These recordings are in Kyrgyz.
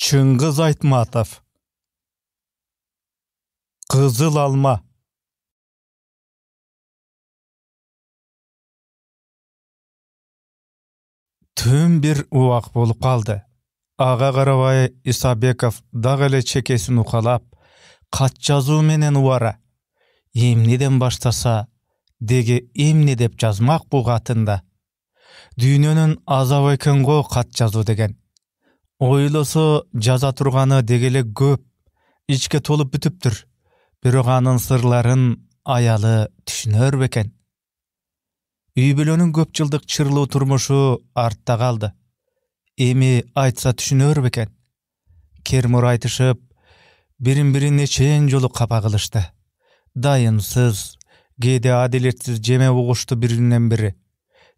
Чыңгыз Айтматов. Кызыл алма. Түн бир убак болуп калды. Ага карабай Исабеков дагы эле чекесин укалап, кат жазуу менен убара. Эмнеден баштаса, деги эмне деп жазмак бу катында. Дүйнөнүн азабы экен го кат жазуу деген. Ойлосо жаза турганы дегеле көп, ичке толуп бүтүптүр. Бирок анын сырларын аялы түшүнөр бекен. Үй бүлөнүн көп жылдык чырлуу турмушу артта калды. Эми айтса түшүнөр бекен. Кермур айтышып, бирин-бирин нечен жолу капа кылышты. Дайымсыз, кээде адилетсиз жеме угушту биринен бири.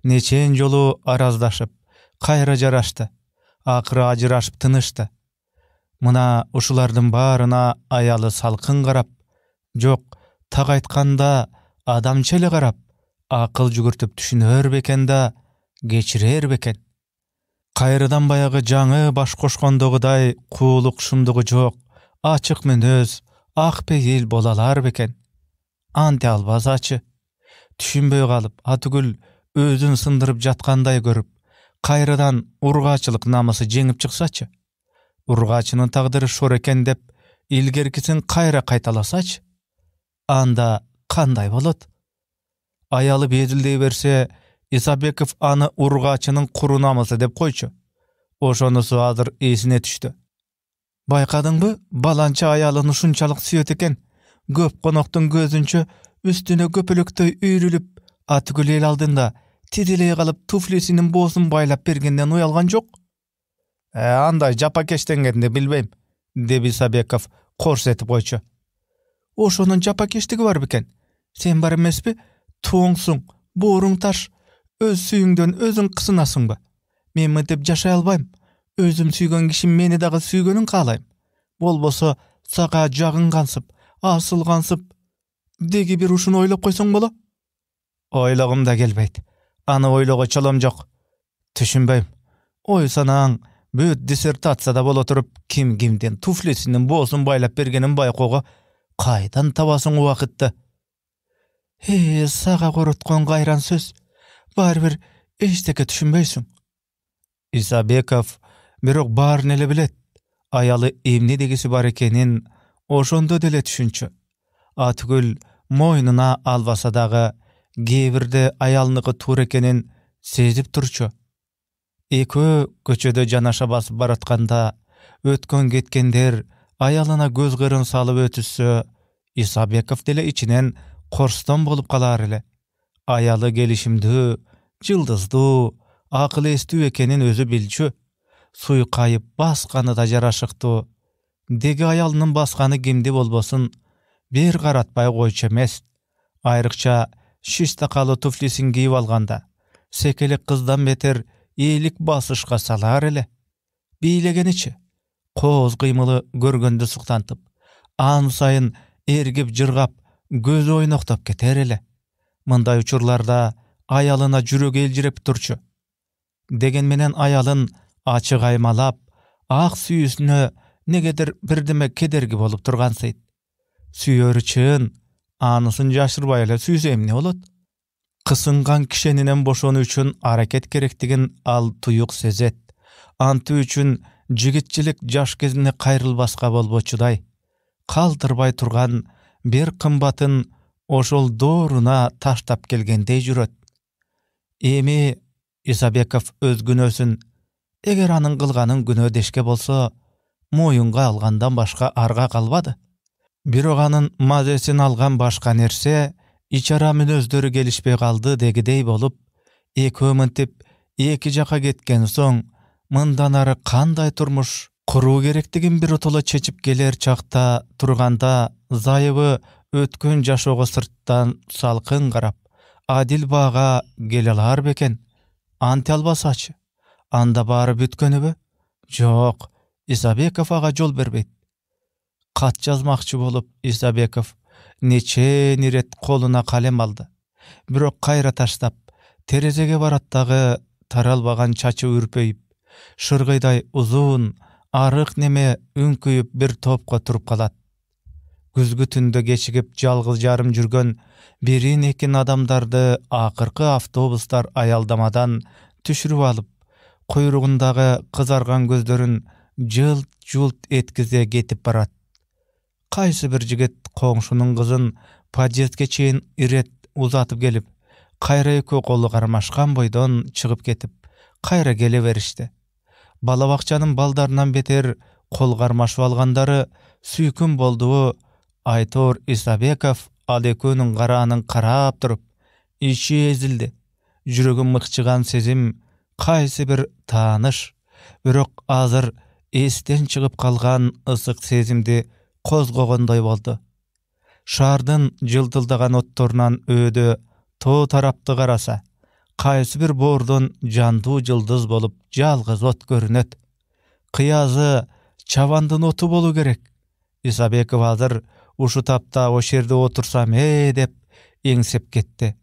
Нечен жолу араздашып, кайра жарашты. Акыры ажырашып тынышты. Мына ушулардын баарына аялы салкын карап, жок, так айтканда адамча эле карап, акыл жүгүртүп түшүнөр бекен да, кечирер бекен. Кайрадан баягы жаңы баш кошкондогудай куулук шумдугу жок, ачык мүнөз, ак пейил боло алар бекен. Анте албасачы. Түшүнбөй калып, атүгүл өзүн сындырып жаткандай көрүп, кайрадан ургаачылык намысы жеңип чыксачы. Ургаачынын тагдыры шор экен деп, илгеркисин кайра кайталасачы. Анда кандай болот? Аялы безилдей берсе, Исабеков аны ургаачынын куру намысы деп койчу. Ошонусу азыр эсине түштү. Байкадыңбы, баланча аялын ушунчалык сүйөт экен. Көп коноктун көзүнчө үстүнө көпөлөктөй үйрүлүп, атүгүл эл алдында тизилей калып туфлисинин боосун байлап бергенден уялган жок. Андай жапакештенгенди билбейм, деп Исабеков корс этип койчу. Ошонун жапакештиги бар бекен. Сен бар эмеспи? Тоңсуң, бооруң таш, өз сүйүңдөн өзүң кысынасыңбы? Мен мынтип жашай албайм. Өзүм сүйгөн кишим мени дагы сүйгөнүн каалайм. Болбосо сага жагың кансып, асыл кансып, деги бир ушуну ойлоп койсоң боло. Ойлогум да келбейт. Аны ойлого чолом жок. Түшүнбөйм. Ой санаң бүт диссертацияда боло туруп, ким кимдин туфлисинин боосун байлап бергенин байкоого кайдан табасың убакытты? Сага короткон кайран сөз. Баары-бир эчтеке түшүнбөйсүң. Исабеков бирок баарын эле билет. Аялы эмне дегиси бар экенин ошондо деле түшүнчү. Атүгүл мойнуна албаса дагы кээ бирде аялыныгы туура экенин сезип турчу. Экөө көчөдө жанаша басып баратканда өткөн кеткендер аялына көз кырын салып өтүшсө, Исабеков деле ичинен корстон болуп калар эле. Аялы келишимдүү, жылдыздуу, акыл эстүү экенин өзү билчү. Суйкайып басканы да жарашыктуу. Деги аялынын басканы кимди болбосун бир каратпай койчу эмес. Айрыкча шиш такалуу туфлисин кийип алганда, секелек кыздан бетер ийгилик басышка салар эле. Бийлегеничи, кооз кыймылы көргөндө суктантып, ан сайын эргип жыргап, көзү ойноктоп кетер эле. Мындай учурларда аялына жүрөгү элжиреп турчу. Деген менен аялын ачык аймалап, ак сүйүүсүнө негедир бирдеме кедерги болуп тургансыйт. Сүйөрү чын, анысын жашырбай эле сүйсө эмне болот? Кысынган кишенинен бошонуу үчүн аракет керектигин ал туюк сезет. Анты үчүн жигитчилик жаш кезине кайрылбаска болбочудай. Калтырбай турган бир кымбатын ошол дооруна таштап келгендей жүрөт. Эми Исабеков өз күнөөсүн, эгер анын кылганын күнөө дешке болсо, моюнга алгандан башка арга калбады. Бирок анын мазесин алган башка нерсе, ичара мүнөздөрү келишпей калды дегидей болуп, экөө мынтип эки жака кеткен соң, мындан ары кандай турмуш куруу керектигин биротоло чечип келер чакта турганда, зайыбы өткөн жашоого сырттан салкын карап, адил баага келе алар бекен. Анте албасачы. Анда баары бүткөнүбү? Жок, Исабеков ага жол бербейт. Кат жазмакчы болуп, Исабеков нечен ирет колуна калем алды. Бирок кайра таштап, терезеге барат дагы таралбаган чачы үрпөйүп, шыргыйдай узун, Arыk neme ünküyüp bir topqa turup kalat. Güzgü tünde geçigip жалгыз жарым жүрgön birin ekin adamdardy akırkı avtobuslar ayaldamadan tüşürüp alıp, kuyruğundağı kızargan gözlerin jılt etkize getip barat. Kaysı bir jigit koňşunun kızın podjezdge çeyin iret uzatıp gelip, kayra eki kolu garmaşkan boydan çıkıp getip, kayra geleverişdi. Balabakçanın baldarından beter kol garmaşıp algandары süýküm bolduğu Aytor Isabekov Alekönün garanın karap durup, içi ezildi. Jüregi mıkçıgan sezim, kaysı bir tanış, birok azır esten çıkıp kalgan ısık sezimdi kozgogondoy boldu. Şardın jıltıldagan ottorundan ödü to tarapty garasa, kaysı bir bordan jandu jıldız bolup жалгыз ot görünet. Kıyazı çavandın otu bolu gerek. Isabekov hazır uşu tapta o şerde otursam dep eňsep ketdi.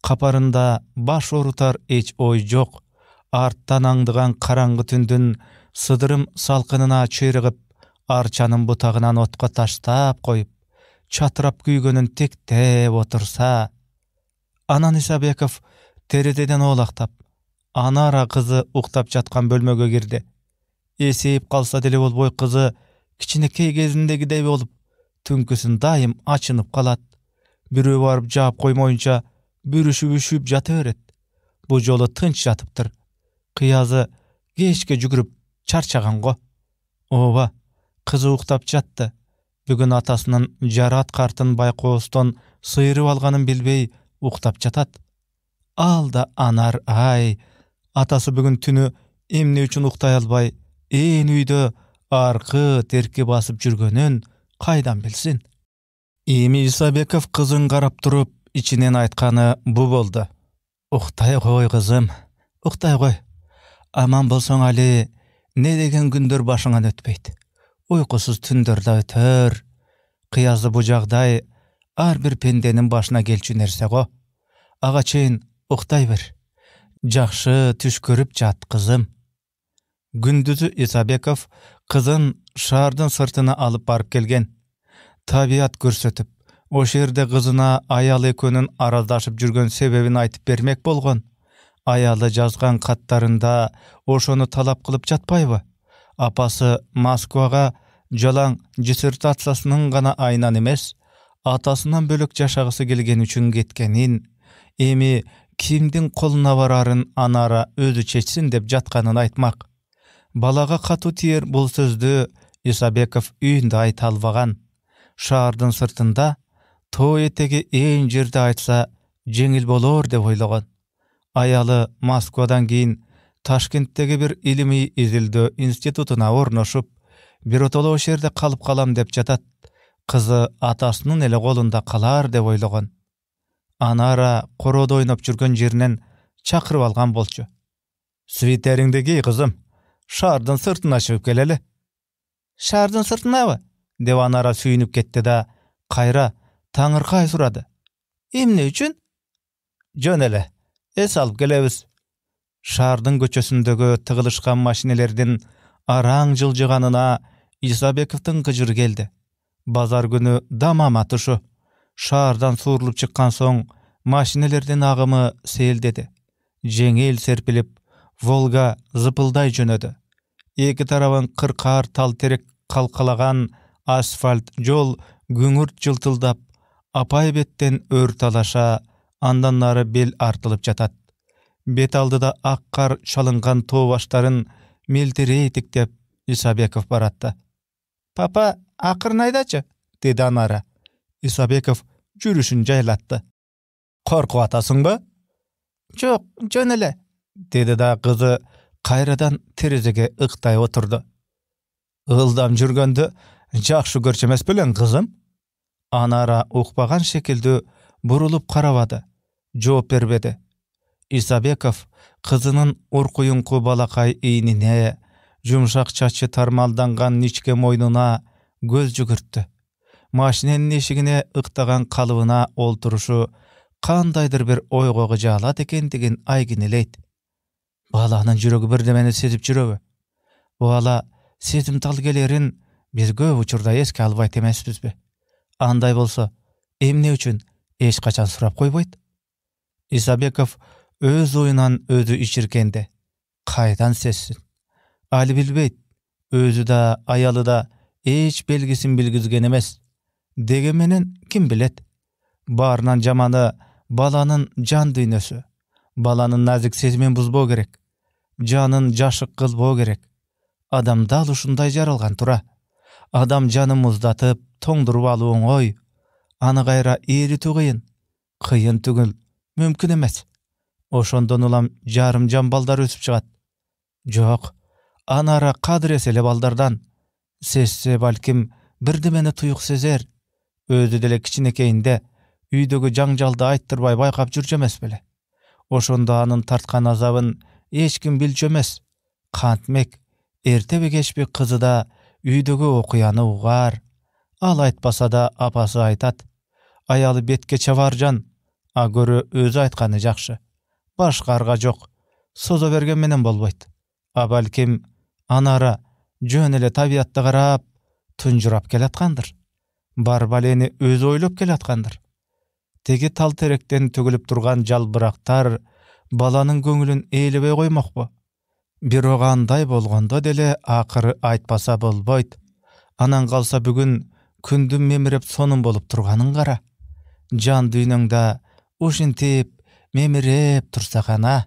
Kaparında baş orutar eç oy jok. Arttan aňdygan karaňgy tündün sıdırım salkynyna çyrygıp, arçanın butagынан otga taştap koyup, çatırap güýgönün tektep otursa. Anan Isabekov terezeden oğlaktap, Anara kızı uktap jatkan bölmöge girdi. Eseyip kalsa dele bolboy kızı kiçinekey gezindegidey bolup, tünküsün daim açınıp kalat. Biri varıp jap koymoyunça bürüşüp jataveret. Bu jolu tınç jatıptır. Kıyazı geçke jügürüp çarçagan go. Oba, kızı uktap jatty. Bugün atasının jarat kartın baykooston sıyırıp alganın bilbey uktap jatat. Alda anar ay. Atası bugün tünü emne üçün uktay albay, en üýde arky terki basıp jürgönün kaydan bilsin. Emi Isabekov kızın garap durup içinen aytkany bu boldu. Uktay goý kızım, uktay goý. Aman bolsaň ali, ne degen gündür başyňan ötpeyt. Uykusuz tündörde öter. Kıyazı bu jagdaý ar bir pendenin başına gelçü nerse go. Aga çeyin uktay bir. Jakşı түш körüp jat kızım. Gündüzü Isabekov kızın şardın sırtına alıp barıp gelgen. Tabiat görsötüp, o şerde kızına ayalı ekönün arazdaşıp jürgön sebebini aytıp bermek bolgon. Ayalı жазган katlarında oşonu talap kılıp jatpayby. Apası Moskvaga jalaň dissertasiýasynyň gana aynan emes, atasından bölük jaşagysy gelgen üçün getkenin, emi kimdin koluna bararın Anara özü çeçsin dep jatkanyn aytmak. Balaga katu tiyer bul sözdü Isabekov üýünde aýta albagan. Şardın sırtında to etegi en jerde aytsa jeňil bolar dep oýlagan. Ayalı Moskvadan giyin Taşkentdegi bir ilimi izildi institutuna ornaşıp, bir otolo o şerde kalıp kalam dep jatat. Kızı atasının ele golunda kalar dep oýlagan. Anara koroda oynap jürgön jerinden çakırıp algan bolçu. Sviteringdegi kızım, şardın sırtına çıkıp geleli. Şardın sırtına mı? Dep Anara süýünüp ketdi da, kayra taňyrkay surady. Emne üçün? Jön ele, es alıp gelebiz. Şardın göçösündögi tygılışkan maşinelerden araň jyljyganyna Isabekovdyň gyjyry geldi. Bazar günü damama tuşu. Şardan surulup çykkan soň maşinelerden agymy seldedi. Jeňil serpilip Volga zıpılday jönödü. Eki tarabyn kırkar tal terek kalkalagan asfalt jol güňürt jyltyldap, apay betten ör talaşa, andan nary bel artılıp jatat. Bet aldıda akkar çalıngan towaşların miltiri tiktep Isabekov baratty. Papa, akırnaýdaçy, dedi Anara. Isabekov jürüşün jaýlatdy. Korkup atasyňby? Jok, jön ele, dedi da kızı kayradan terezege ıktay oturdu. Ildam jürgöndü jakşı görçemes bilen kızım? Anara ukpagan şekilde burulup karabady. Jogap berbedi. Isabekov kızının urkuyunku balakay iňine, jumşak çaçı tarmaldangan niçke moýnuna göz jügürtdi. Maşinenin eşigine ıktagan kalıbına olturuşu kandaydır bir oygogy jalat ekendigin aýgyneleydi. Balanyň jüregi birdemeni sezip jüröbi. Bu bala Sezimtal gelerin biz көп учурда эске албайт эмеспизби? Андай болсо, эмне үчүн эч качан сурап койбойт? Исабеков өз оюнан өзү ичиркенде кайдан сезсин? Али билбейт. Өзү да, аялы да эч белгисин билгизген эмес. Деген менен ким билет? Баарынан жаманы баланын жан дүйнөсү. Баланын назик сезимин бузбоо керек. Жанын жашык кылбоо керек. Адам дал ушундай жаралган тура. Адам жанын муздатып, тоңдуруп алуу оңой. Аны кайра ээритүү кыйын. Кыйын түгүл, мүмкүн эмес. Ошондон улам жарым жан балдар өсүп чыгат. Жок, анара кадырес эле балдардан. Сезсе балким бирдемени туюк сезер. Өзү деле кичинекейинде үйдөгү жаңжалды айттырбай байкап жүрчү эмес беле. Ошондо анын тарткан азабын эч ким билчү эмес. Кантмек, эртеби кечпи кызы да үйдөгү окуяны угар. Ал айтпаса да апасы айтат. Аялы бетке чабар жан, а көрө өзү айтканы жакшы. Башкарга жок, созо берген менен болбойт. А балким анара жөн эле табиятты карап, тунжурап келаткандыр. Бар балени өзү ойлоп келаткандыр. Теги тал теректен төгүлүп турган жалбырактар баланын көңүлүн ээлебей коймокпу? Бирок андай болгондо деле акыры айтпаса болбойт. Анан калса бүгүн күндүн мемиреп сонун болуп турганын кара. Жан дүйнөңдө ушинтип мемиреп турса гана.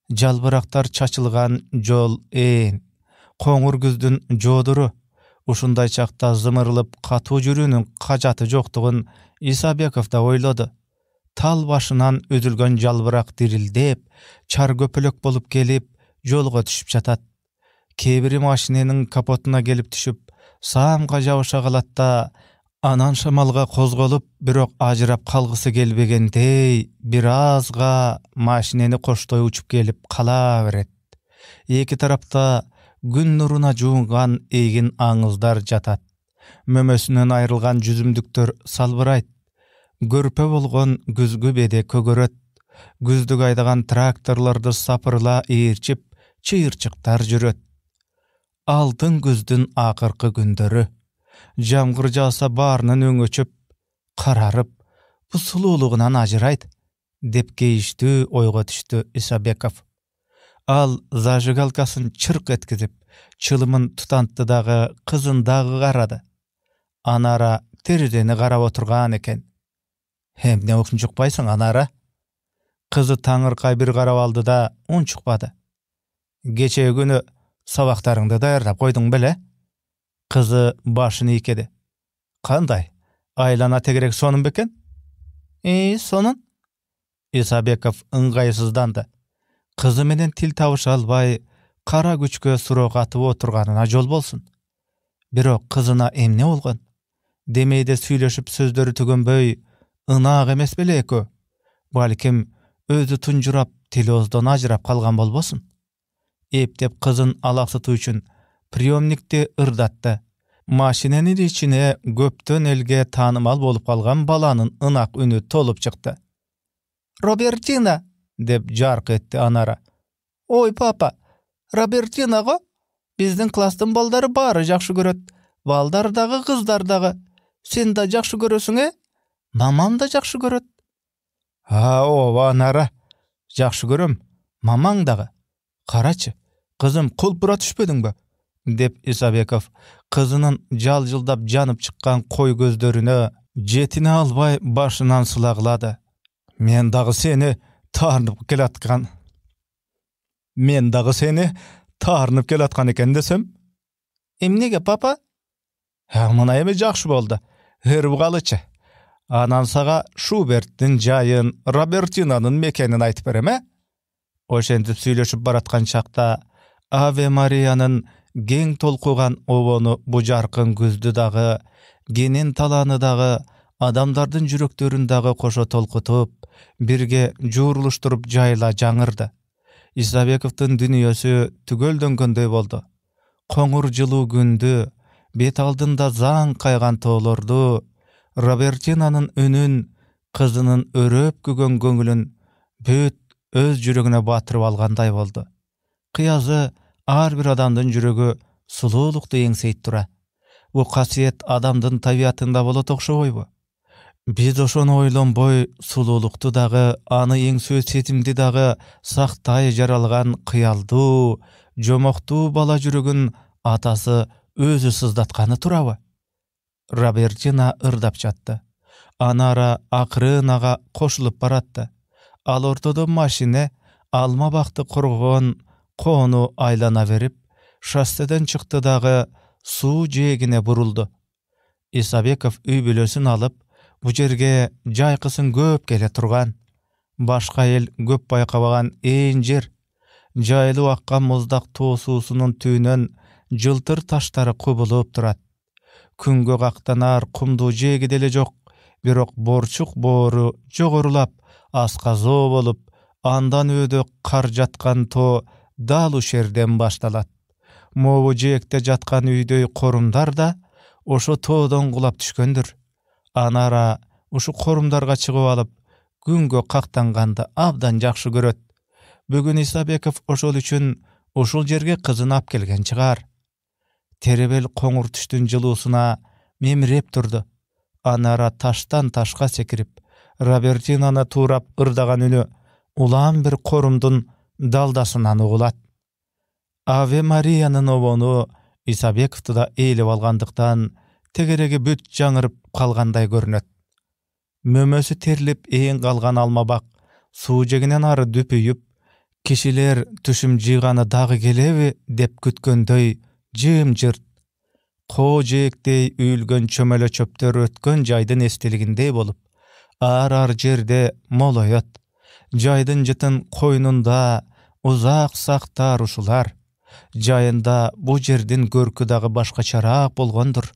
Жалбырактар чачылган жол коңур күздүн жодуру. Ушундай чакта зымырылып катуу жүрүүнүн кажаты жоктугун Исабеков да ойлоду. Тал башынан үзүлгөн жалбырак дирилдеп, чар көпөлөк болуп келип, жолго түшүп жатат. Кээ бири машиненин капотуна келип түшүп, саамга жабыша калат да, анан шамалга козголуп, бирок ажырап калгысы келбегендей, бир азга машинени коштой учуп келип кала берет. Эки тарапта күн нуруна жуунган эгин аңыздар жатат. Мөмөсүнөн айрылган жүзүмдүктөр салбырайт. Көрпө болгон күзгү беде көгөрөт. Күздүк айдаган тракторлорду сапырыла ээрчип, чыйырчыктар жүрөт. Алтын күздүн акыркы күндөрү. Жамгыр жааса баарынын өңү өчүп, карарып, бу сулуулугунан ажырайт, деп кейиштүү ойго түштү Исабеков. Ал зажигалкасын чырк эткизип, чылымын тутантты дагы, кызын дагы карады. Анара терезени карап отурган экен. Эмне унчукпайсың, Анара? Кызы таңыркай бир карап алды да унчукпады. Кечээ күнү сабактарыңды даярдап койдуң беле? Кызы башын ийкеди. Кандай? Айлана тегерек сонун бекен? Сонун? Исабеков ыңгайсызданды. Кызы менен тил табыша албай, кара күчкө суроо катып отурганына жол болсун. Бирок кызына эмне болгон? Демейде сүйлөшүп сөздөрү түгөнбөй, ынаак эмес беле экөө? Балким өзү тунжурап, тили оздон ажырап калган болбосун? Эптеп кызын алаксытуу үчүн приемникти ырдатты. Машиненин ичине көптөн элге таанымал болуп калган баланын ынак үнү толуп чыкты. Робертина, деп жарк этти Анара. Ой, папа, Робертина го? Биздин класстын балдары баары жакшы көрөт. Балдар дагы, кыздар дагы. Сен да жакшы көрөсүң, Мамам да жакшы көрөт. Ооба, Анара. Жакшы көрөм. Мамаң дагы. Карачы, кызым кулпура түшпөдүңбү? Деп Исабеков кызынын жалжылдап жанып чыккан кой көздөрүнө жетине албай башынан сылагылады. Мен дагы сени таарынып келаткан экен десем. Эмнеге, папа? Мына эми жакшы болду. Өрүп калычы. Анан сага Шуберттин жайын, Робертинанын мекенин айтып берем, Ошентип сүйлөшүп бараткан чакта Аве Мариянын кең толкуган обону бу жаркын күздү дагы, кенен таланы дагы, адамдардын жүрөктөрүн дагы кошо толкутуп, бирге жуурулуштуруп жайла жаңырды. Исабековдун дүнүйөсү түгөлдөнгөндөй болду. Коңур жылуу күндү, бет алдында заң кайган тоолорду, Робертинанын үнүн, кызынын өрөп көгөн көңүлүн бүт өз жүрөгүнө батырып алгандай болду. Кыязы ар бир адамдын жүрөгү сулуулукту эңсейт тура. Бу касиет адамдын табиятында болот окшобойбу? Биз ошону ойлонбой, сулуулукту дагы, аны эңсөө сезимди дагы сактай жаралган кыялдуу, жомоктуу бала жүрөгүн атасы өзү сыздатканы турабы? Робертина ырдап жатты. Анара акырын ага кошулуп баратты. Ал ортодо машине алма бакты коргон коону айлана берип, шосседен чыкты дагы суу жээгине бурулду. Исабеков үй бүлөсүн алып, бу жерге жайкысын көп келе турган. Башка эл көп байкабаган ээн жер. Жайлуу аккан муздак тоо суусунун түбүнөн жылтыр таштары кубулуп турат. Күнгө кактанар кумдуу жээги деле жок, бирок борчук боору жогорулап, асказоо болуп, андан өйдө кар жаткан тоо дал ушерден башталат. Могу жээкте жаткан үйдөй корумдар да ошо тоодон кулап түшкөндүр. Анара ушу корумдарга чыгып алып, күнгө кактанганды абдан жакшы көрөт. Бүгүн Исабеков ошол үчүн ушул жерге кызын ап келген чыгар. Теребел коңур түштүн жылуусуна мемиреп турду. Анара таштан ташка секирип, Робертинаны туурап ырдаган үнү улам бир корумдун далдасынан угулат. Аве Мариянын обону Исабековду да ээлеп алгандыктан тегереги бүт жаңырып калгандай көрүнөт. Мөмөсү терлип ээн калган алмабак суу жегинен ары дүпүйүп, кишилер түшүм жыйганы дагы келеби деп күткөндөй жым-жырт. Коо жээктей үйүлгөн чөмөлө чөптөр өткөн жайдын эстелигиндей болуп, ар жерде молоет. Жайдын жытын койнунда узак сактар ушулар. Жайында бу жердин көркү дагы башкачараак болгондур.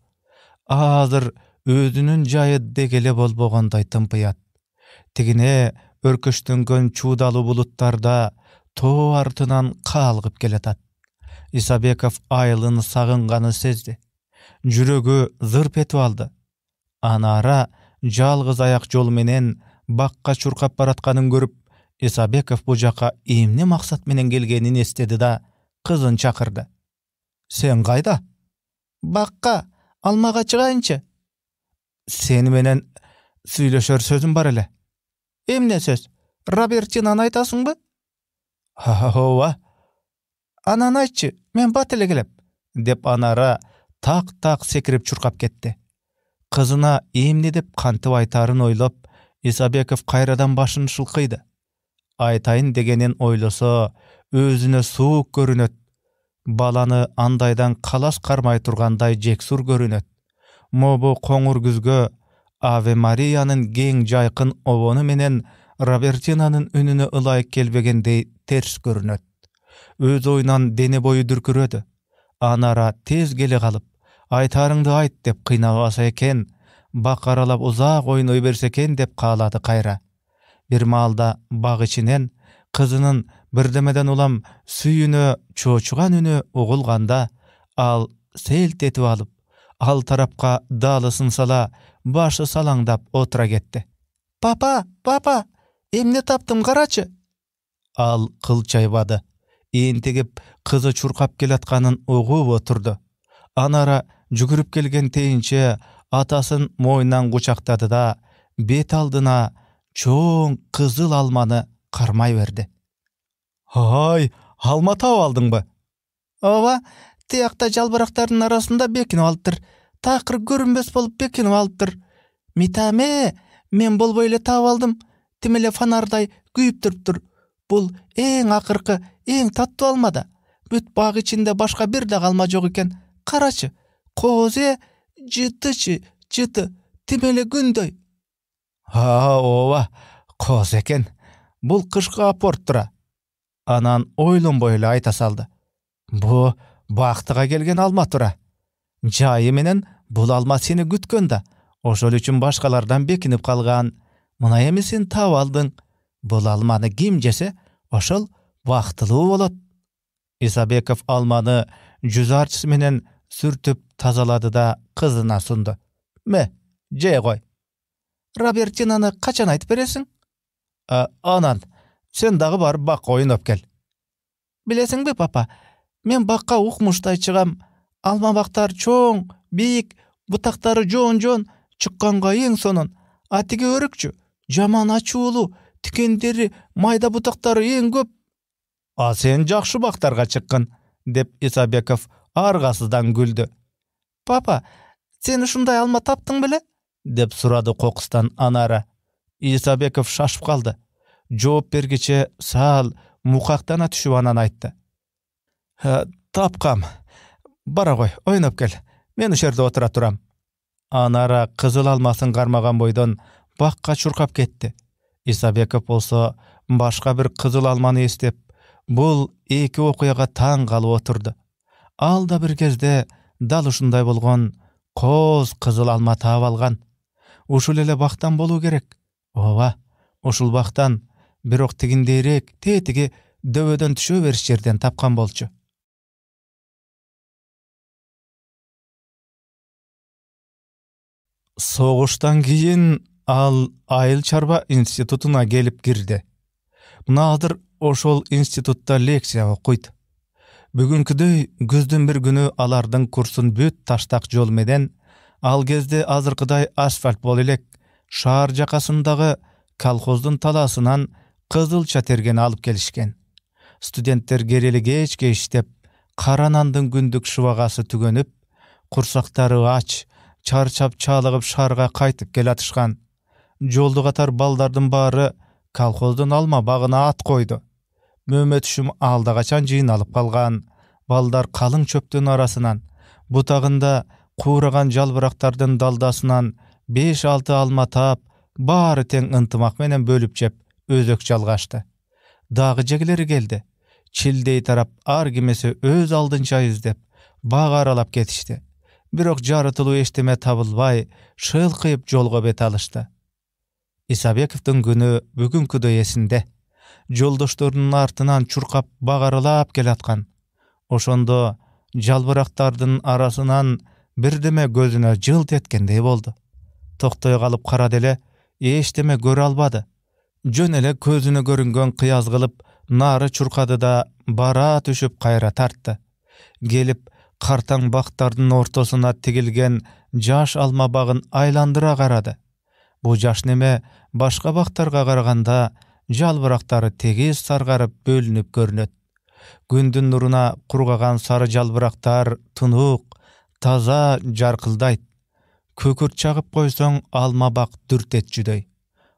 Азыр өзүнүн жайы дегеле болбогондой тымпыят. Тигине өркөштөнгөн чуудалуу булуттарда тоо артынан калгып келатат. Исабеков айылын сагынганы сезди. Жүрөгү зырп этип алды. Анара жалгыз аяк жол менен бакка чуркап баратканын көрүп, Исабеков бу жака эмне максат менен келгенин эстеди да кызын чакырды. Сен кайда? Бакка, алмага чыгайынчы. Сени менен сүйлөшөр сөзүм бар эле. Эмне сөз? Робертинаны айтасыңбы? Ооба. Анан айтчы, мен бат эле келем, деп Анара так секирип чуркап кетти. Кызына эмне деп кантип айтарын ойлоп, Исабеков кайрадан башын шылкыйды. Айтайын дегенин ойлосо, өзүнө суук көрүнөт. Баланы андайдан калас кармай тургандай жексур көрүнөт. Мобу коңур күзгө Аве Мариянын кең жайкын обону менен Робертинанын үнүнө ылайык келбегендей терс көрүнөт. Өз ойунан дене бою дүркүрөдү. Анара тез келе калып, айтарыңды айт деп кыйнабаса экен, бак аралап узак ойной берсе экен деп каалады кайра. Бир маалда бак ичинен кызынын бирдемеден улам сүйүнө чоочуган үнү угулганда, ал селт этип алып, ал тарапка даалысын сала, башы салаңдап отура кетти. Папа, эмне таптым карачы? Ал кылчайбады. Энтигип кызы чуркап келатканын угуп отурду. Анара жүгүрүп келген тейинче атасын мойнунан кучактады да бет алдына чоң кызыл алманы кармай берди. Ай, алма таап алдыңбы? Ооба, тиякта жалбырактардын арасында бекинип алыптыр. Такыр көрүнбөс болуп бекинип алыптыр. Митаме, мен болбой эле таап алдым. Тим эле фонардай күйүп туруптур. Бул эң акыркы, эң таттуу алма да. Бүт баг ичинде башка бир да алма жок экен. Карачы, коозе жытычы, жыты, тим эле күндөй. Ооба, кооз экен. Бул кышкы апорт тура. Анан ойлонбой эле айта салды. Бу бактыга келген алма тура. Жайы менен бул алма сени күткөн да, ошол үчүн башкалардан бекинип калган. Мына эми сен таап алдың. Бул алманы ким жесе, ошол бактылуу болот. Исабеков алманы жүз арчысы менен сүртүп тазалады да кызына сунду. Ме, же кой. Робертинаны качан айтып бересиң? Анан сен дагы барып бакка ойноп кел. Билесиңби, папа, мен бакка укмуштай чыгам, Alma bактар чоң, бийик, бутактары жоон чыкканга эң сонун атиге өрүкчү, жаман ачуулуу, тикендери, майда бутактары эң көп. А сен жакшы бактарга чыккын, деп Исабеков аргасыздан күлдү. Папа, сен ушундай алма таптың беле? Деп сурады кокустан анара. Исабеков шашып калды. Жооп бергиче саал мукактана түшүп анан айтты. Тапкам. Бара кой, ойноп кел. Мен ушерде отура турам. Анара кызыл алмасын кармаган бойдон бакка чуркап кетти. Исабеков болсо башка бир кызыл алманы эстеп, бул эки окуяга таң калып отурду. Ал да бир кезде дал ушундай болгон кооз кызыл алма таап алган. Ушул эле бактан болуу керек. Ооба, ушул бактан, бирок тигиндейрээк, тетиги дөбөдөн түшө бериш жерден тапкан болчу. Согуштан кийин ал айыл чарба институтуна келип кирди. Назыр ошол институтта лекция окуйт. Бүгүнкүдөй күздүн бир күнү алардын курсун бүт таштак жол менен, ал кезде азыркыдай асфальт боло элек, шаар жакасындагы колхоздун талаасынан кызылча терген алып келишкен. Студенттер керели кечке иштеп, кара нандын күндүк шыбагасы түгөнүп, курсактары ач, чарчап чалыгып шаарга кайтып келатышкан. Жолду катар балдардын баары колхоздун алма багына ат койду. Мөмөтүшүм алда качан жыйналып калган. Балдар калың чөптүн арасынан, бутагында куураган жалбырактардын далдасынан 5-6 алма таап, баары тең ынтымак менен бөлүп жеп, өзөк жалгашты. Дагы жегилери келди. Чилдей тарап ар кимеси өз алдынча издеп, бак аралап кетишти. Бирок жарытылуу эчтеме табылбай, шылкыйып жолго бет алышты. Исабековдун күнү бүгүнкүдөй эсинде. Жолдошторунун артынан чуркап бак аралап келаткан. Ошондо жалбырактардын арасынан бирдеме көзүнө жылт эткендей болду. Токтой калып карады эле, эчтеме көрө албады. Жөн эле көзүнө көрүнгөн кыяз кылып нары чуркады да бара түшүп кайра тартты. Келип картаң бактардын ортосуна тигилген жаш алма багын айландыра карады. Бу жаш неме башка бактарга караганда жалбырактары тегиз саргарып бөлүнүп көрүнөт. Күндүн нуруна кургаган сары жалбырактар тунук, таза жаркылдайт. Көкүрт чагып койсоң алма бак дүртетчүдөй.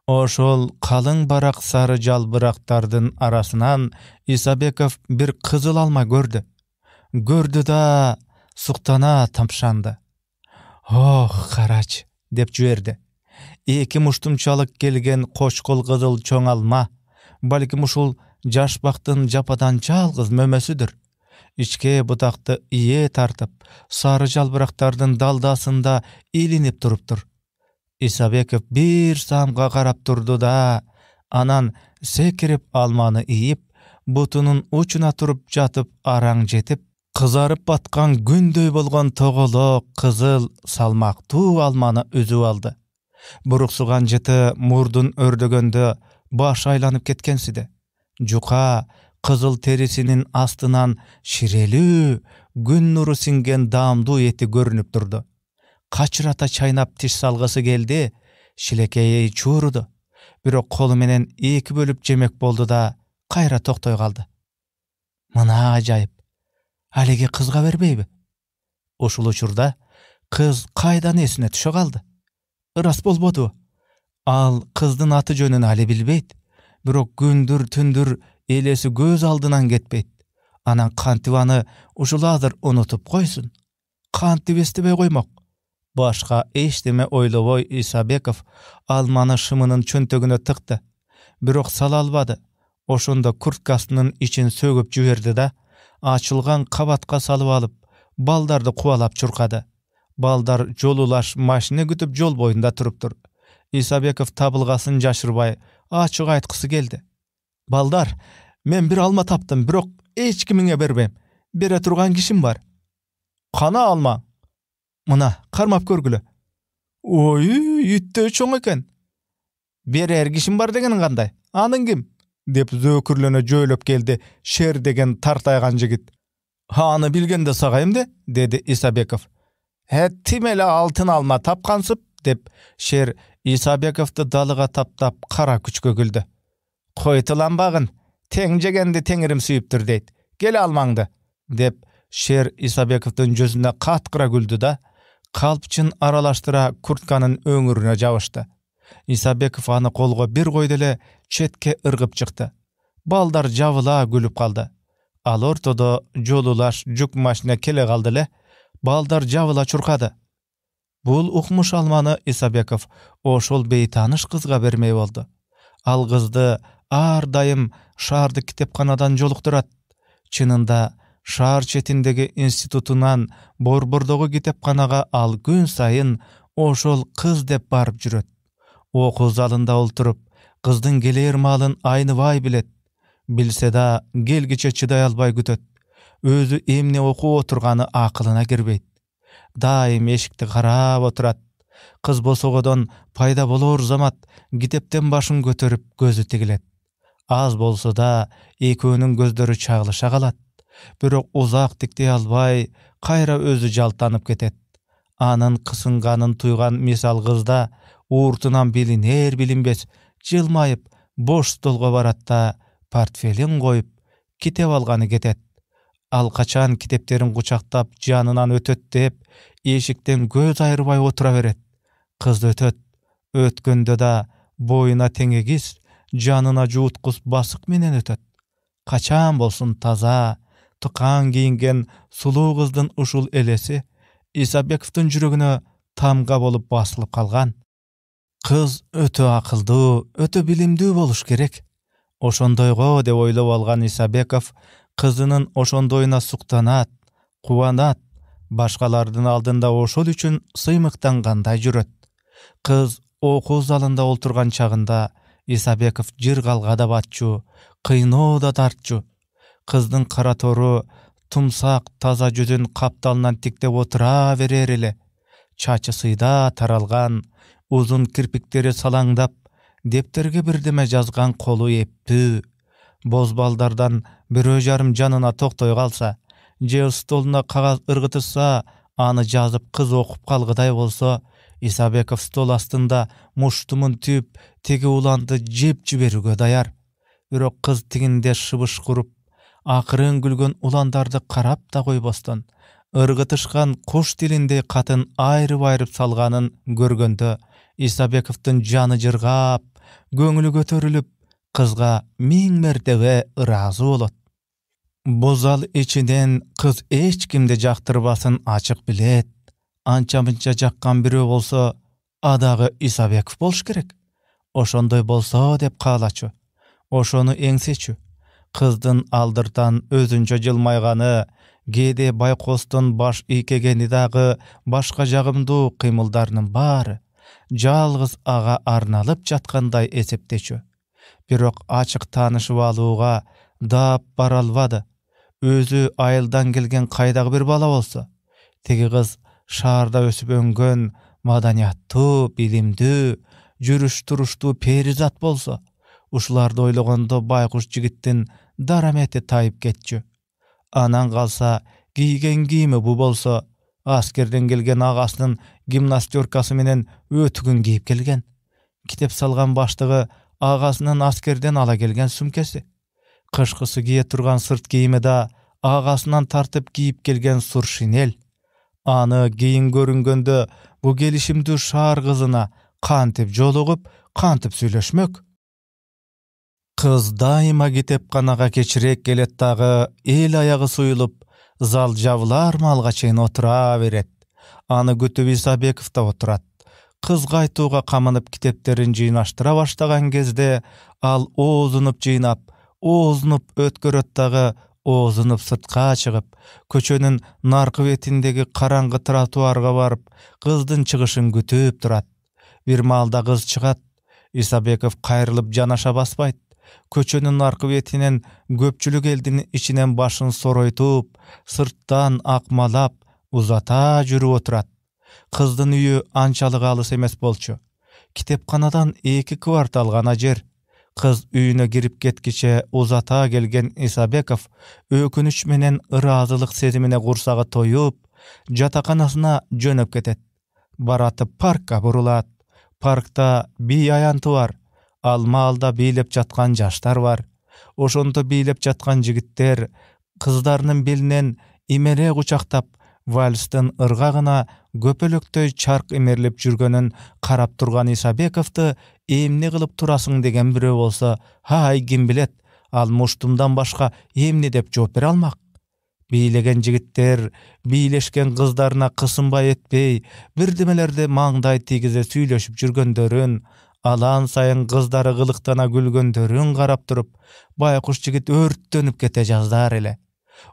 Ошол калың барак сары жалбырактардын арасынан Исабеков бир кызыл алма көрдү. Көрдү да суктана тамшанды. Ох, карач, деп жиберди. Эки муштумчалык келген кочкол кызыл чоң алма, балким ушул жаш бактын жападан жалгыз мөмөсүдүр. Ичке бутакты ие тартып, сары жалбырактардын далдасында илинип туруптур. Исабеков бир самга карап турду да, анан секирип алманы ийип, бутунун учуна туруп жатып араң жетип, кызарып баткан күндөй болгон тоголок, кызыл, салмактуу алманы үзүп алды. Буруксуган жыты мурдун өрдөгөндө баш айланып кеткенсиде. Жука кызыл терисинин астынан ширелүү, күн нуру синген даамдуу эти көрүнүп турду. Качырата чайнап тиш салгысы келди, шилекейи чууруду. Бирок колу менен эки бөлүп жемек болду да, кайра токтой калды. Мына ажайып. Алиги кызга бербейби? Ушул учурда кыз кайдан эсине түшө калды. Ырас болбоду. Ал кыздын аты жөнүн али билбейт. Бирок күндүр түндүр элеси көз алдынан кетпейт. Анан кантип аны ушул азыр унутуп койсун? Кантип эстебей коймок? Башка эчтеме ойлобой Исабеков алманы шымынын чөнтөгүнө тыкты. Бирок сала албады. Ошондо курткасынын ичин сөгүп жиберди да, ачылган кабатка салып алып, балдарды кубалап чуркады. Балдар жолулаш машина күтүп жол боюнда туруптур. Исабеков табылгасын жашырбай, ачык айткысы келди. Балдар, мен бир алма таптым, бирок эч кимиңе бербейм. Бере турган кишим бар. Кана алма? Мына, кармап көргүлө. Ой, үттө чоң экен. Берер кишим бар деген кандай? Анын ким? Деп зөөкүрлөнө жөөлөп келди шер деген тартайган жигит. Аны билгенде сагайымды, dedi Исабеков. Тим эле алтын алма тапкансып, деп шер Исабековду далыга таптап кара күчкө күлдү. Койтуламбагын, тең жегенди теңирим сүйүптүр дейт. Кел алмаңды, деп шер Исабековдун жүзүнө каткыра күлдү да, калпчын аралаштыра куртканын өңүрүнө жабышты. Исабеков аны колго бир койду эле четке ыргып чыкты. Балдар жабыла күлүп калды. Ал ортодо жолулаш жүк машина келе калды эле, балдар жабыла чуркады. Бул укмуш алманы Исабеков ошол бейтаныш кызга бермей болду. Ал кызды ар дайым шаарды китепканадан жолуктурат. Чынында шаар четиндеги институтунан Борбордогу китепканага ал күн сайын ошол кыз деп барып жүрөт. Окуу залында олтуруп, кыздын келер маалын айныбай билет. Билсе да келгиче чыдай албай күтөт. Өзү эмне окуп отурганы акылына кирбейт. Дайым эшикти карап отурат. Кыз босогодон пайда болор замат китептен башын көтөрүп көзү тигилет. Аз болсо да экөөнүн көздөрү чагылыша калат. Бирок узак тиктей албай, кайра өзү жалтанып кетет. Анын кысынганын туйган мисал кызда ууртунан билинер билинбес жылмайып бош столго барат да портфелин коюп китеп алганы кетет. Ал качан китептерин кучактап жанынан өтөт деп эшиктен көз айырбай отура берет. Кыз өтөт. Өткөндө да боюна теңегиз, жанына жууткус басык менен өтөт. Качан болсун таза, тукан кийинген сулуу кыздын ушул элеси Исабековдун жүрөгүнө тамга болуп басылып калган. Кыз өтө акылдуу, өтө билимдүү болуш керек. Ошондойго деп ойлоп алган Исабеков кызынын ошондойуна суктанат, кубанат, башкалардын алдында ошол үчүн сыймыктангандай жүрөт. Кыз окуу залында олтурган чагында Исабеков жыргалга да батчу, кыйноо да тартчу. Кыздын кара тору, тумсак таза жүзүн капталынан тиктеп отура берер эле. Чачы сыйда таралган, узун кирпиктери салаңдап, дептерге бирдеме жазган колу эптүү. Боз балдардан бирөө жарым жанына токтой калса, же столуна кагаз ыргытышса, аны жазып кыз окуп калгыдай болсо, Исабеков стол астында муштумун түйүп, теги уланды жеп жиберүүгө даяр. Бирок кыз тигинде шыбыш куруп, акырын күлгөн уландарды карап да койбостон, ыргытышкан куш тилиндей катын айрып-айрып салганын көргөндө, Исабековдун жаны жыргап, көңүлү көтөрүлүп, кызга миң мертебе ыраазы болот. Бу зал ичинен кыз эч кимди жактырбасын ачык билет. Анча-мынча жаккан бирөө болсо, адагы Исабеков болуш керек. Ошондой болсо деп каалачу. Ошону эңсечү. Кыздын алдыртан өзүнчө жылмайганы, кээде байкостон баш ийкегени дагы башка жагымдуу кыймылдарынын баары жалгыз ага арналып жаткандай эсептечү. Бирок ачык таанышып алууга дап бара албады. Өзү айылдан келген кайдагы бир бала болсо, теги кыз шаарда өсүп өнгөн, маданияттуу, билимдүү, жүрүш-туруштуу перизат болсо, ушуларды ойлогондо байкуш жигиттин дарамети тайып кетчү. Анан калса, кийген кийими бу болсо, аскерден келген агасынын гимнастеркасы менен өтүгүн кийип келген. Китеп салган баштыгы агасынын аскерден ала келген сумкеси. Кышкысы кие турган сырт кийими да агасынан тартып кийип келген сур шинель. Аны кийин көрүнгөндө бу келишимдүү шаар кызына кантип жолугуп, кантип сүйлөшмөк? Кыз дайыма китепканага кечирээк келет дагы, эл аягы суюлуп, зал жабылар маалга чейин отура берет. Аны күтүп Исабеков да отурат. Кыз кайтууга камынып китептерин жыйнаштыра баштаган кезде ал оозунуп жыйнап, оозунуп өткөрөт дагы, оозунуп сыртка чыгып, көчөнүн наркы бетиндеги караңгы тротуарга барып, кыздын чыгышын күтүп турат. Бир маалда кыз чыгат. Исабеков кайрылып жанаша баспайт. Көчөнүн аркы бетинен көпчүлүк элдин ичинен башын соройтуп, сырттан акмалап, узата жүрүп отурат. Кыздын үйү анчалык алыс эмес болчу. Китепканадан 2 квартал гана жер. Kız üyüne girip ketkiçe uzata gelgen Isabekov ökünüç menen ırazılık sezimine gursağı toyup, jatakanasına jönöp ketet. Baratıp parkka burulat. Parkta bir ayantı var. Alda biylep jatkan jaştar var. Oşonda biylep jatkan jigitler kızlarının belinden imere guçaktap, valstin ırgagına göpölöktöy çark imerlep жүрgönün karap turgan Isabekov'ty emni kılıp turasың degen biri bolsa, hay kim bilet, al muştumdan başka emni dep жооп bere almak. Biylegen jigitler biyleşken kızlarına kısınbay etpey, birdimelerde maňday tigize süýleşip жүрgöndörün, alan sayın kızları gılıktana gülgöndörün garap turup, baykuş jigit örtdönüp kete jazdar ele.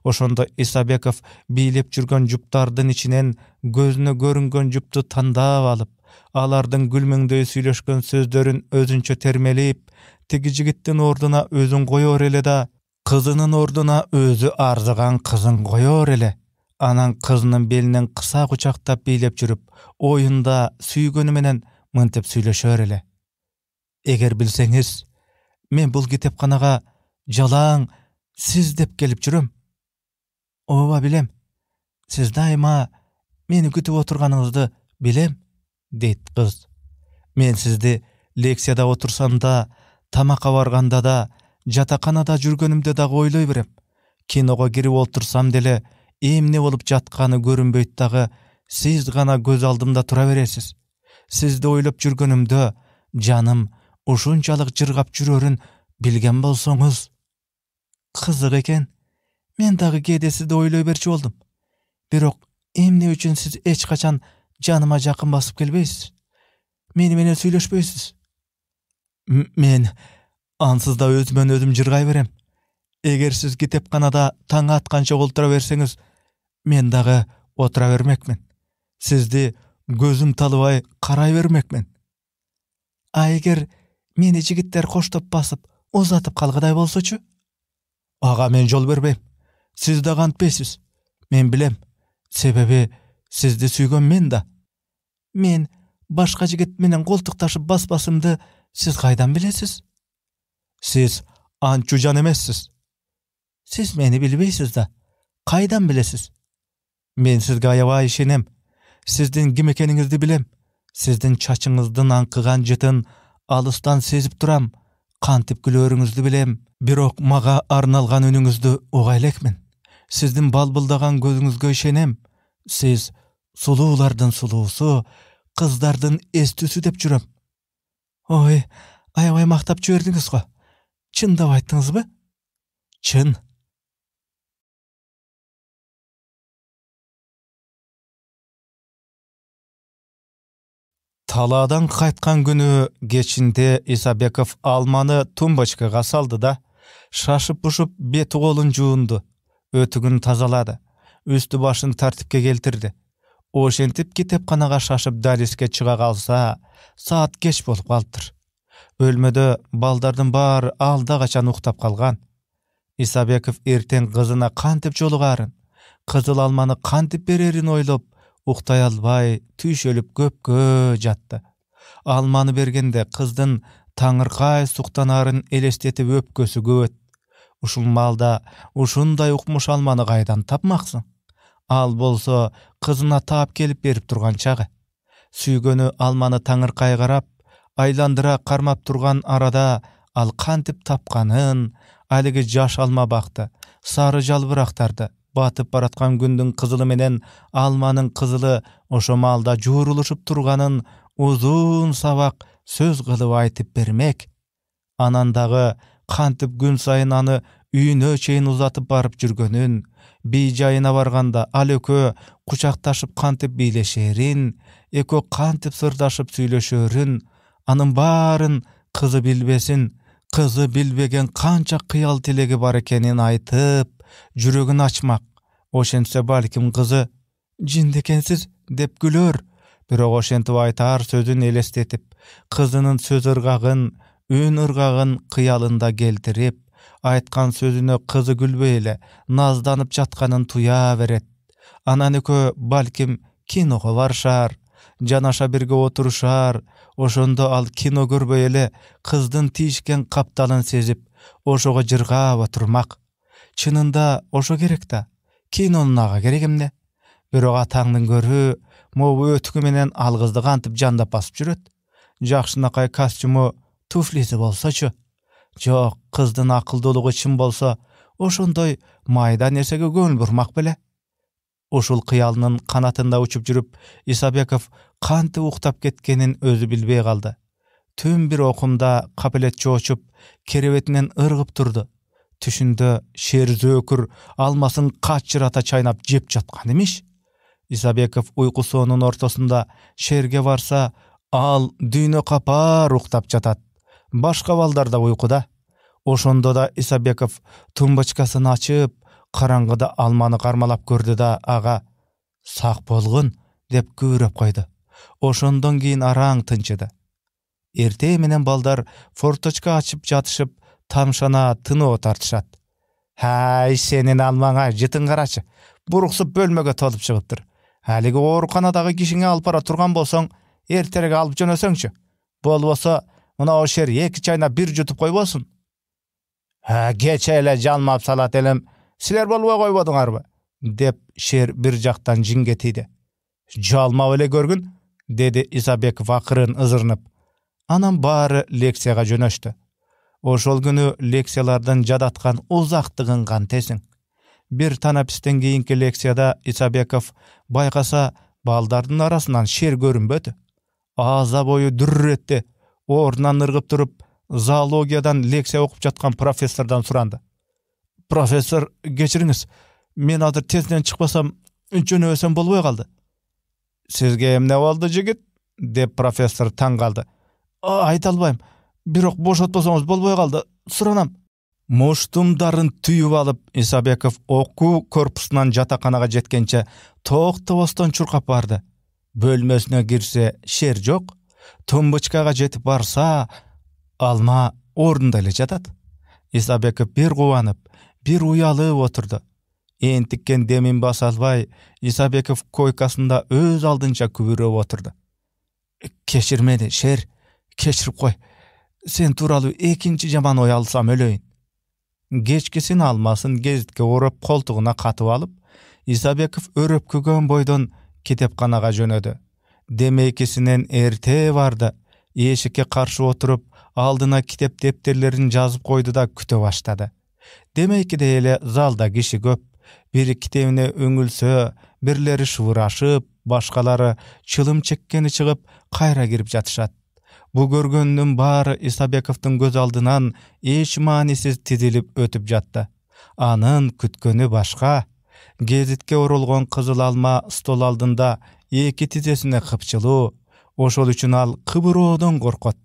Oşonda Isabekov biylep жүрgön juptardın içinen gözüne görüngön juptu tandap alıp, alardın gülmeňdeý süýleşken sözlerin özünçe termeleyip, tigi jigittin orduna özün goýor ele da, kızının orduna özü arzygan kızın goýor ele. Anan kızının belinen kısa guçaktap biylep jürüp, oyunda süýgeni menen mıntyp süýleşör ele. Eger bilseňiz, men bul kitapkanaga jalaň siz dep gelip jürüm. Oba bilem. Siz daima meni kütüp oturganyňyzdy bilem, deyt kız. Men sizdi leksiyada otursam da, tamaka barganda da, jatakanada жүрgönümde da goýloy berem. Kinoga girip otursam dele, emne bolup jatkany görünbeyt dagı, siz gana göz aldymda tura beresiz. Sizdi oýlap жүрgönümde, janym uşunçalyk jırgap jürörün bilgen bolsoňuz. Kızık eken, men dagı kede sizdi oýloy berçi boldum. Birok, emne üçin siz hiç kaçan janyma jakyn basyp gelbeysiz. Meni menen süýleşbeysiz. Men ansızda özümön özüm jırgay berem. Eger siz kitapkanada taň atkança oltura berseňiz, men dagı otura bermekmin. Sizdi gözüm talıbay karay bermekmin. A eger meni jigitler hoştop basyp, uzatyp kalgyday bolsaçu? Aga men jol berbeýim. Siz da gantbeysiz. Men bilem. Sebebi sizdi süýgen men da. Men başka jigit menen goltuktaşyp basbasymdy siz gaýdan bilesiz? Siz ançujan emessiz. Siz meni bilbeysiz da. Gaýdan bilesiz? Men sizge aýaba işenem. Sizdin kim ekeniňizdi bilem. Sizdin çaçyňyzdyn ankygan jytyn alystan sezip turam. Kantyp gülörüňizdi bilem. Birok maga arnalgan önüňizdi ogaýlekmin. Sizdin balbyldagan gözüňizge işenem. Siz suluwlardan suluwsy, kızlardan estüsü dep jürem. Oy, aýabay maktap jüberdiňiz go. Çındap aýtdyňyzby? Çyn. Taladan kaytkan günü geçinde Isabekov almanı tumbaçkaga saldı da, şaşıp buşup beti golun juundu, ötügün tazaladı, üstü başın tartipke keltirdi. Oşentip kitapkanaga şaşıp daliske çıga kalsa, saat geç bolup kaldır. Bölmöde baldardın bar alda kaçan uktap kalgan. Isabekov erten kızına kantip jolugарын, kızıl almanı kantip bererin oylop, uktay albay, tüýşölüp köpkö jatdy. Almanı bergende kızdın taňyrkay suktanaryn elestetip öpkösü göt. Uşul malda uşunday ukmuş almanı gaýdan tapmaksyň? Al bolsa kızına taap kelip berip turgan çagy. Süýgönü almanı taňyrkay garap, aylandıra karmap turgan arada al kantip tapkanın, aligi jaş alma baktı, sarı jalbyraktardy. Batıp baratkan gündün kızılı menen almanın kızılı oşo malda juuruluşup turganın uzun sabak söz kılıp aytıp bermek. Anandağı kantip gün sayın anı üýüne çeyin uzatıp barıp жүрgönün, biýjaýyna barganda alökö kuçaktaşıp kantip bileşerin, eko kantip sırdaşıp süýleşörün, anın barın kızı bilbesin, kızı bilbegen kança kıyal tilegi bar ekenin aytıp, jüregini açmak. Oşentse balkim kızı, jindekensiz dep gülör. Birok oşentip aytar sözün elestetip, kızının söz ırgagın, ün ırgagın kıyalında geltirip, aytkan sözüne kızı gülbeyle, nazdanıp jatkanın tuya beret. Anan ökö balkim kinoga barşar, janaşa birge oturuşar, oşondo al kino görбөй эле kızdın tişken kaptalın sezip oşoga jırgap oturmak. Çınında oşo gerek da, kinonun ağa gerek emne. Birok ataňdyň görü, mobu ötükü menen algyzdy gantyp jandap basyp jüret. Jakşynakay kostyumu, tuflisi bolsa-çy. Jok, kızdın akıl dolugy çyn bolsa, oşondoy maýda nesege göňül burmak bile. Uşul kıyalynyň kanatynda uçup jürüp, Isabekov kanty uktap ketkenin özü bilbey kaldy. Tüm bir okumda kapelet çoçup, kerebetinden ırgıp durdu. Tüşünde şer zökür almasın kaç jırata çaynap jep jatkan emiş. Isabekov uykusonun ortasında şerge varsa, al düýne kapar uktap jatat. Başka balдар da uykuda. Oşondo da Isabekov tumbaçkasyny açıp, karangıda almany karmalap gördü da aga, sak bolgun dep güýrep koydu. Oşondan giyin araň tınçydy. Erte menen baldar fortoçka açıp jatışıp, tamşana tyny tartışat. Hay senin almaňa jytyn garaçy. Buruksup bölmege tolup çygypdyr. Haligi oorukhanadagy kişiňe alyp bara turgan bolsaň, erterege alyp jönöseňçi. Bolbosa, muna o şer 2 çaýna bir jutup koýbosun. Ha, geçe ele jalmap salat elem, siler bolboy goýbodyňarby? Dep şer bir jaktan jingetidi. Jalmap ele görgün, dedi Isabekov akyryn ızırnyp. Anam bary leksiýaga jönöşdi. Oşol günü leksiýalardan jadatkan uzakdygyň gantesiň. Bir tanapisten geyinki leksiýada Isabekov baýgasa baldardyň arasyndan şer görünbödi. Aza boyu dürretdi. Ordan ırgıp durup, zoologiyadan leksiýa okup jatkan professordan surandy. Professor, geçiriňiz. Men azyr tezden çykmasam, jönösem bolboy kaldy. Sizge emne boldy jigit? Dep professor taň kaldy. Aýta albaýym. Birok boşatmasaňyz bolboy kaldy. Suranam. Moştumdарын tüýüp alıp, Isabekov oku korpusundan jatakanaga jetkençe toktoboston çurkap bardy. Bölmesine girse şer jok. Tumbuçkaga jetip barsa, alma orunda ele jatat. Isabekov bir gowanyp, bir uyalyp oturdu. Entikken demin basalbay, Isabekov koykasında öz aldınça kübürüp oturdu. Keşirmedi, şer, keşirip koy. Sen turaly ekinci jaman oy alsam öleýin. Geçkisin almasın gezitke orup koltuğuna katıp alıp, Isabekov örüp kügön boydan kitepkanaga jönödü. Demekisinden erte vardı. Eşikке karşı oturup, aldyna kitep depterlerini жазып koydu da küte başladı. Demeki de ele zalda kişi köp. Biri kitebine öňülse, birleri şıvıraşıp, başkaları çılım çekkeni çıkıp, kayra girip jatışat. Bu görgöndün bari Isabekov'tun göz aldınan eş manisiz tizilip ötüp jattı. Anın kütkönü başka. Gezitke orulgon kızıl alma stol aldında eki tizesine kıpçılı. Oşol üçün al kıbırodan korkot.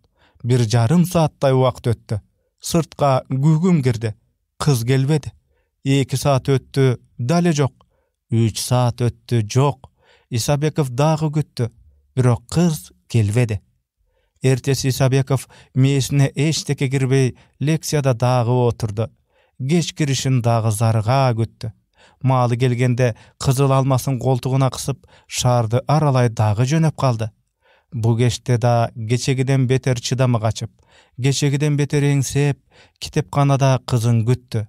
1,5 saatday wagt öttü. Sırtka gügüm girdi. Kız gelbedi. 2 saat öttü, dale jok. 3 saat öttü, jok. Isabekov dağı güttü. Birok kız gelbedi. Ertesi Isabekov mesine eşteke girbey leksiyada dağı oturdu. Geç girişin dağı zarıga güttü. Malı gelgende kızıl almasın koltuğuna kısıp şardı aralay dağı jönöp kaldı. Bu geçte da geçegiden beter çıdamı kaçıp, geçegiden beter eňsep, kitepkanada kızın güttü.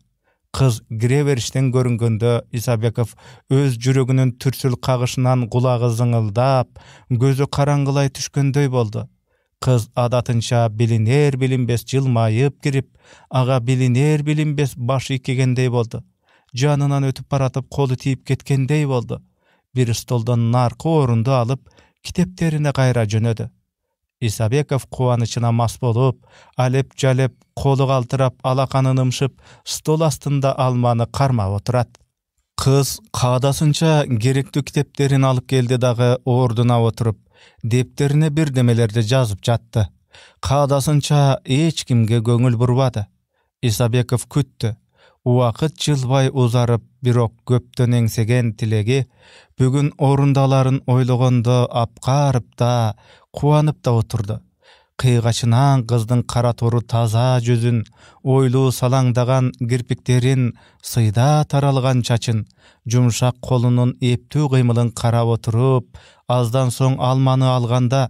Kız gireverişten görüngönde Isabekov öz jüreginin türsül kagışынан kulağı zıngıldap, gözü karangılay düşkönдөй boldu. Kız adatınça biliner bilinbes jılmayıp girip, aga biliner bilinbes başı ikegендей boldu. Janынан ötüp baratıp kolu tiyip ketkendey boldu. Bir stoldan narkı orundu alıp, kiteplerine gayra jönödü. Isabekov kuwanyçyna mas bolup, alep jalep kolu galtyrap alakanyn ımşyp stol astynda almany karmap oturat. Kız kadasınça gerekli kiteplerini alıp geldi dağı orduna oturup, depterine bir demelerde жазып jatty. Kadasınça hiç kimge göňül burbady. Isabekov küttü. Wagt jylbay uzarıp birok köpden eňsegen tilegi bugün orundaların oylogonda apkaryp da, kuwanyp da oturdu. Кыйгачынан кыздын кара тору таза жүзүн, ойлуу салаңдаган кирпиктерин, сыйда таралган чачын, жумшак колунун эптүү кыймылын карап отуруп, аздан соң алманы алганда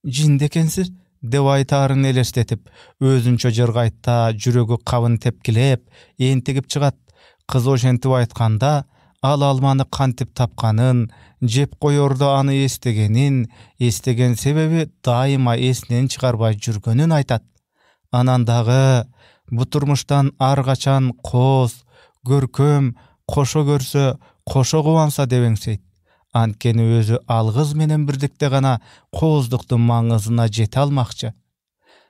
«Жинде экенсиз» деп айтаарын элестетип, өзүнчө жыргайтта жүрөгү кабын тепкилеп, энтигип чыгат. Кыз ошентип айтканда, ал алманы кантип тапканын, жеп коердо аны эстеген себеби дайыма эсинен чыгарбай жүргөнүн айтат. Анан дагы бу турмуштан ар качан кооз, көркөм, кошо көрсө, кошо кубанса дебеңсейт. Анткени өзү алгыз менен бирдикте гана кооздуктун маңызына жете алмакчы.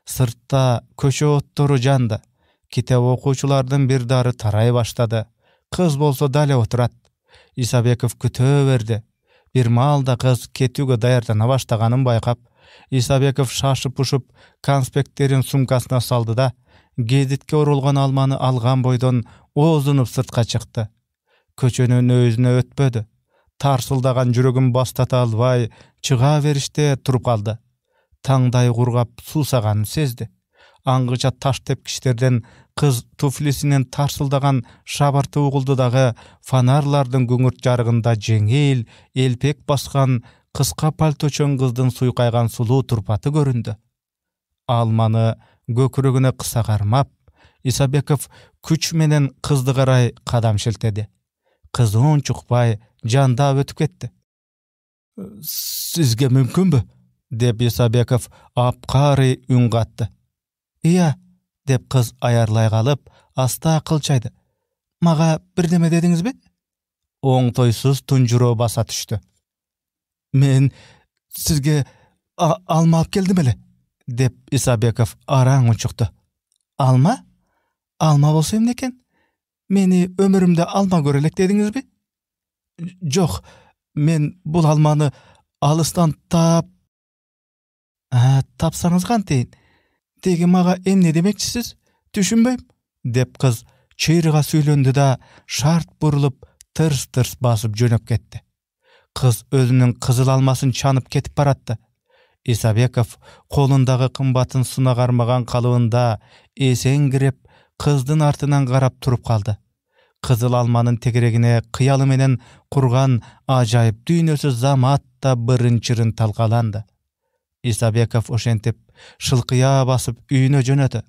Сыртта көчө оттору жанды. Китеп окуучулардын бир дары тарай баштады. Кыз болсо дале отурат. Исабеков күтө берди. Бир маалда кыз кетүүгө даярдана баштаганын байкап, Исабеков шашып-ушуп конспекттерин сумкасына салды да, гезитке оролгон алманы алган бойдон оозунуп сыртка чыкты. Көчөнүн өзүнө өтпөдү. Тарсылдаган жүрөгүн бастата албай, чыга бериште туруп калды. Таңдай кургап суусаганын сезди. Аңгыча таш тепкичтерден кыз туфлисинин тарсылдаган шабарты угулду дагы фонарлардын күңүрт жарыгында жеңил, элпек баскан кыска пальточон кыздын суйкайган сулуу турпаты көрүндү. Алманы көкүрөгүнө кыса кармап, Исабеков күч менен кызды карай кадам шилтеди. Кыз унчукпай жандап өтүп кетти. «Сизге мүмкүнбү?» деп Исабеков апкары үн катты. «Ия», деп кыз аярлай калып, аста кылчайды. «Мага бирдеме дедиңизби?» Оңтойсуз тунжуроо баса түштү. «Мен сизге алма алып келдим эле», деп Исабеков араң унчукту. «Алма? Алма болсо эмне экен? Мени өмүрүмдө алма көрө элек дедиңизби?» «Жок, мен бул алманы алыстан тапсаңыз кантейин? Деги мага эмне демекчисиз? Түшүнбөйм», деп кыз чыйрыга сүйлөндү да шарт бурулуп тырс-тырс басып жөнөп кетти. Кыз өзүнүн кызыл алмасын чанып кетип баратты. Исабеков колундагы кымбатын суна кармаган калыбында эсеңгирип, кыздын артынан карап туруп калды. Кызыл алманын тегерегине кыялы менен курган ажайып дүйнөсү замат да бырын-чырын талкаланды. Исабеков ошентип шылкыя басып үйүнө жөнөдү.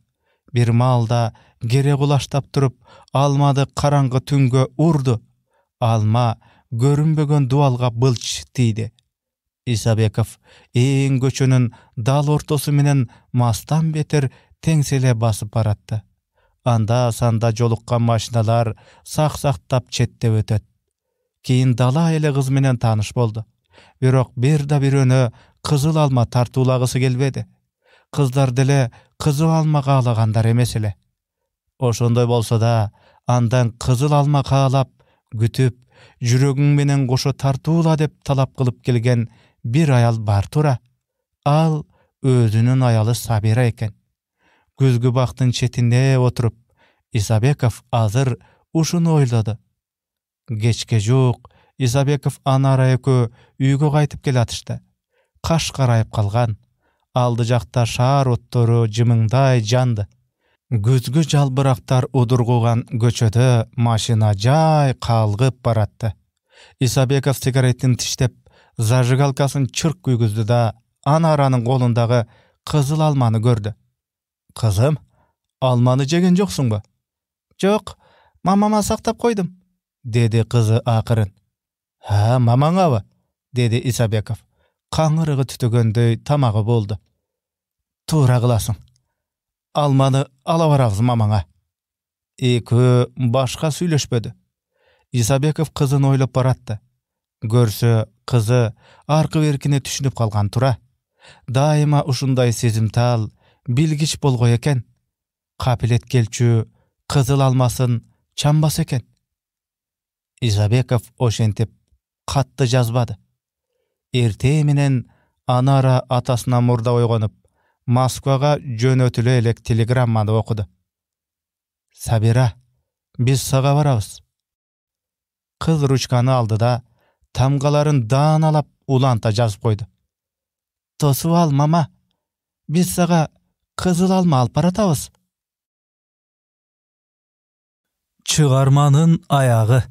Бир маалда кере кулаштап туруп, алмады караңгы түнгө урду. Алма көрүнбөгөн дубалга былч тийди. Исабеков эң көчөнүн дал ортосу менен мастан бетер теңселе басып баратты. Анда санда жолуккан машиналар сак-сактап четтеп өтөт. Кийин дала эле кыз менен тааныш болду. Бирок бир да бирөөнө кызыл алма тартуулагысы келбеди. Кыздар деле кызыл алма каалагандар эмес эле. Ошондой болсо да, андан кызыл алма каалап, күтүп, жүрөгүң менен кошо тартуула деп талап кылып келген бир аял бар тура. Ал өзүнүн аялы Сабира экен. Күзгү бактын четинде отуруп, Исабеков азыр ушуну ойлоду. Кечке жуук Исабеков Анара экөө үйгө кайтып келатышты. Каш карайып калган. Алды жакта шаар оттору жымыңдай жанды. Күзгү жалбырактар удургуган көчөдө машина жай калгып баратты. Исабеков сигареттин тиштеп, зажигалкасын чырк күйгүздү да Анаранын колундагы кызыл алманы көрдү. «Кызым, алманы жеген жоксуңбу?» «Жок, мамама сактап койдум», деди кызы акырын. Мамаңабы?» деди Исабеков. Каңырыгы түтөгөндөй тамагы болду. «Туура кыласың. Алманы ала барабыз мамаңа». Экөө башка сүйлөшпөдү. Исабеков кызын ойлоп баратты. Көрсө, кызы аркы беркине түшүнүп калган тура. Дайыма ушундай сезимтал, билгич болгой экен. Капилет келчү кызыл алмасын чамбас экен. Исабеков ошентип катты жазбады. Эртең менен Анара атасына мурда ойгонуп, Москвага жөнөтүлө элек телеграмманы окуду. «Сабира, биз сага барабыз». Кыз ручканы алды да тамгаларын дааналап уланта жазып койду. «Тосуп ал, мама. Biz sağa kızıl alma alıp baratabız. Çıgarmanın ayağı.